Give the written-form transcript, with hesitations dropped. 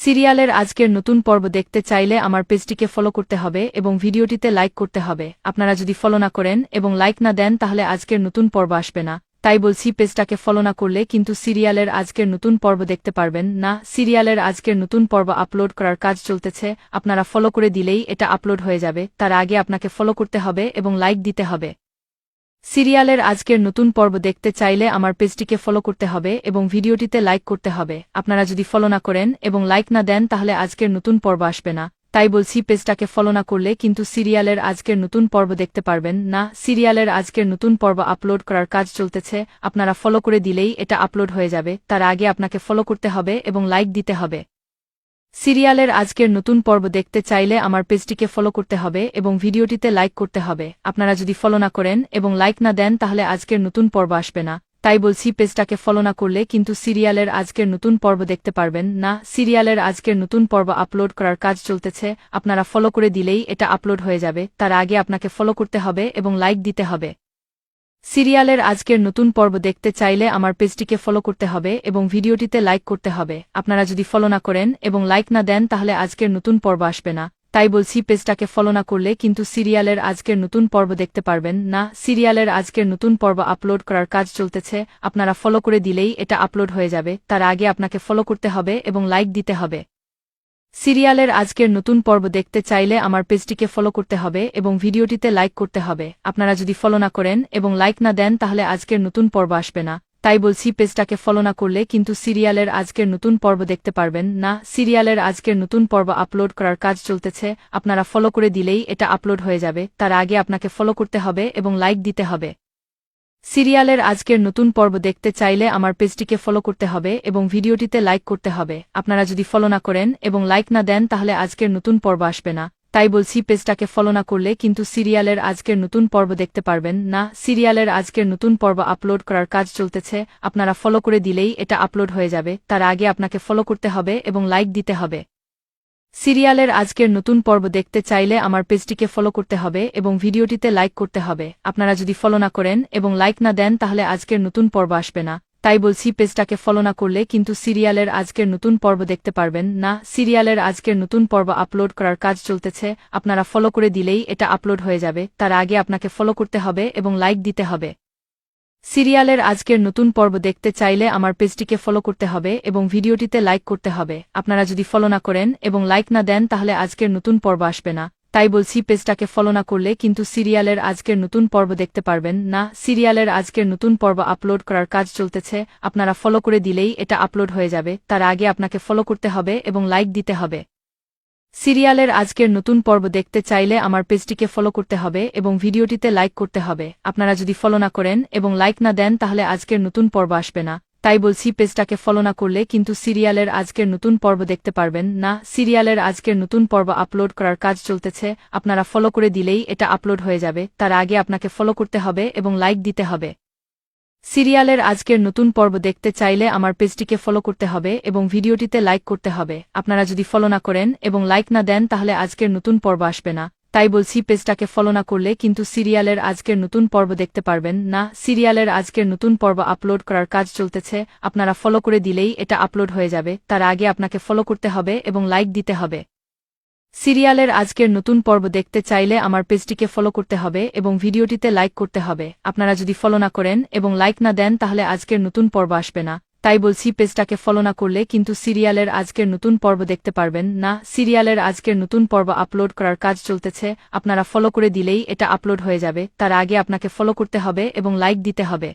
সিরিয়ালের আজকের নতুন পর্ব দেখতে চাইলে আমার পেজটিকে ফলো করতে হবে এবং ভিডিওটিতে লাইক করতে হবে। আপনারা যদি ফলো না করেন এবং লাইক না দেন তাহলে আজকের নতুন পর্ব আসবে না। তাই বলছি, পেজটাকে ফলো না করলে কিন্তু সিরিয়ালের আজকের নতুন পর্ব দেখতে পারবেন না। সিরিয়ালের আজকের নতুন পর্ব আপলোড করার কাজ চলতেছে, আপনারা ফলো করে দিলেই এটা আপলোড হয়ে যাবে। তার আগে আপনাকে ফলো করতে হবে এবং লাইক দিতে হবে। সিরিয়ালের আজকের নতুন পর্ব দেখতে চাইলে আমার পেজটিকে ফলো করতে হবে এবং ভিডিওটিতে লাইক করতে হবে। আপনারা যদি ফলো না করেন এবং লাইক না দেন তাহলে আজকের নতুন পর্ব আসবে না। তাই বলছি, পেজটাকে ফলো না করলে কিন্তু সিরিয়ালের আজকের নতুন পর্ব দেখতে পারবেন না। সিরিয়ালের আজকের নতুন পর্ব আপলোড করার কাজ চলতেছে, আপনারা ফলো করে দিলেই এটা আপলোড হয়ে যাবে। তার আগে আপনাকে ফলো করতে হবে এবং লাইক দিতে হবে। সিরিয়ালের আজকের নতুন পর্ব দেখতে চাইলে আমার পেজটিকে ফলো করতে হবে এবং ভিডিওটিতে লাইক করতে হবে। আপনারা যদি ফলো না করেন এবং লাইক না দেন তাহলে আজকের নতুন পর্ব আসবে না। তাই বলছি, পেজটাকে ফলো না করলে কিন্তু সিরিয়ালের আজকের নতুন পর্ব দেখতে পারবেন না। সিরিয়ালের আজকের নতুন পর্ব আপলোড করার কাজ চলতেছে, আপনারা ফলো করে দিলেই এটা আপলোড হয়ে যাবে। তার আগে আপনাকে ফলো করতে হবে এবং লাইক দিতে হবে। সিরিয়ালের আজকের নতুন পর্ব দেখতে চাইলে আমার পেজটিকে ফলো করতে হবে এবং ভিডিওটিতে লাইক করতে হবে। আপনারা যদি ফলো না করেন এবং লাইক না দেন তাহলে আজকের নতুন পর্ব আসবে না। তাই বলছি, পেজটাকে ফলো না করলে কিন্তু সিরিয়ালের আজকের নতুন পর্ব দেখতে পারবেন না। সিরিয়ালের আজকের নতুন পর্ব আপলোড করার কাজ চলতেছে, আপনারা ফলো করে দিলেই এটা আপলোড হয়ে যাবে। তার আগে আপনাকে ফলো করতে হবে এবং লাইক দিতে হবে। সিরিয়ালের আজকের নতুন পর্ব দেখতে চাইলে আমার পেজটিকে ফলো করতে হবে এবং ভিডিওটিতে লাইক করতে হবে। আপনারা যদি ফলো না করেন এবং লাইক না দেন তাহলে আজকের নতুন পর্ব আসবে না। তাই বলছি, পেজটাকে ফলো না করলে কিন্তু সিরিয়ালের আজকের নতুন পর্ব দেখতে পারবেন না। সিরিয়ালের আজকের নতুন পর্ব আপলোড করার কাজ চলতেছে, আপনারা ফলো করে দিলেই এটা আপলোড হয়ে যাবে। তার আগে আপনাকে ফলো করতে হবে এবং লাইক দিতে হবে। সিরিয়ালের আজকের নতুন পর্ব দেখতে চাইলে আমার পেজটিকে ফলো করতে হবে এবং ভিডিওটিতে লাইক করতে হবে। আপনারা যদি ফলো না করেন এবং লাইক না দেন তাহলে আজকের নতুন পর্ব আসবে না। তাই বলছি, পেজটাকে ফলো না করলে কিন্তু সিরিয়ালের আজকের নতুন পর্ব দেখতে পারবেন না। সিরিয়ালের আজকের নতুন পর্ব আপলোড করার কাজ চলতেছে, আপনারা ফলো করে দিলেই এটা আপলোড হয়ে যাবে। তার আগে আপনাকে ফলো করতে হবে এবং লাইক দিতে হবে। সিরিয়ালের আজকের নতুন পর্ব দেখতে চাইলে আমার পেজটিকে ফলো করতে হবে এবং ভিডিওটিতে লাইক করতে হবে। আপনারা যদি ফলো না করেন এবং লাইক না দেন তাহলে আজকের নতুন পর্ব আসবে না। তাই বলছি, পেজটাকে ফলো না করলে কিন্তু সিরিয়ালের আজকের নতুন পর্ব দেখতে পারবেন না। সিরিয়ালের আজকের নতুন পর্ব আপলোড করার কাজ চলতেছে, আপনারা ফলো করে দিলেই এটা আপলোড হয়ে যাবে। তার আগে আপনাকে ফলো করতে হবে এবং লাইক দিতে হবে। সিরিয়ালের আজকের নতুন পর্ব দেখতে চাইলে আমার পেজটিকে ফলো করতে হবে এবং ভিডিওটিতে লাইক করতে হবে। আপনারা যদি ফলো না করেন এবং লাইক না দেন তাহলে আজকের নতুন পর্ব আসবে না। তাই বলছি, পেজটাকে ফলো না করলে কিন্তু সিরিয়ালের আজকের নতুন পর্ব দেখতে পারবেন না। সিরিয়ালের আজকের নতুন পর্ব আপলোড করার কাজ চলতেছে, আপনারা ফলো করে দিলেই এটা আপলোড হয়ে যাবে। তার আগে আপনাকে ফলো করতে হবে এবং লাইক দিতে হবে। সিরিয়ালের আজকের নতুন পর্ব দেখতে চাইলে আমার পেজটিকে ফলো করতে হবে এবং ভিডিওটিতে লাইক করতে হবে। আপনারা যদি ফলো না করেন এবং লাইক না দেন তাহলে আজকের নতুন পর্ব আসবে না। তাই বলছি, পেজটাকে ফলো না করলে কিন্তু সিরিয়ালের আজকের নতুন পর্ব দেখতে পারবেন না। সিরিয়ালের আজকের নতুন পর্ব আপলোড করার কাজ চলতেছে, আপনারা ফলো করে দিলেই এটা আপলোড হয়ে যাবে। তার আগে আপনাকে ফলো করতে হবে এবং লাইক দিতে হবে। সিরিয়ালের আজকের নতুন পর্ব দেখতে চাইলে আমার পেজটিকে ফলো করতে হবে এবং ভিডিওটিতে লাইক করতে হবে। আপনারা যদি ফলো না করেন এবং লাইক না দেন তাহলে আজকের নতুন পর্ব আসবে না। তাই বলছি, পেজটাকে ফলো না করলে কিন্তু সিরিয়ালের আজকের নতুন পর্ব দেখতে পারবেন না। সিরিয়ালের আজকের নতুন পর্ব আপলোড করার কাজ চলতেছে, আপনারা ফলো করে দিলেই এটা আপলোড হয়ে যাবে। তার আগে আপনাকে ফলো করতে হবে এবং লাইক দিতে হবে। সিরিয়ালের আজকের নতুন পর্ব দেখতে চাইলে আমার পেজটিকে ফলো করতে হবে এবং ভিডিওটিতে লাইক করতে হবে। আপনারা যদি ফলো না করেন এবং লাইক না দেন তাহলে আজকের নতুন পর্ব আসবে না। তাই বলছি, পেজটাকে ফলো না করলে কিন্তু সিরিয়ালের আজকের নতুন পর্ব দেখতে পারবেন না। সিরিয়ালের আজকের নতুন পর্ব আপলোড করার কাজ চলতেছে, আপনারা ফলো করে দিলেই এটা আপলোড হয়ে যাবে। তার আগে আপনাকে ফলো করতে হবে এবং লাইক দিতে হবে।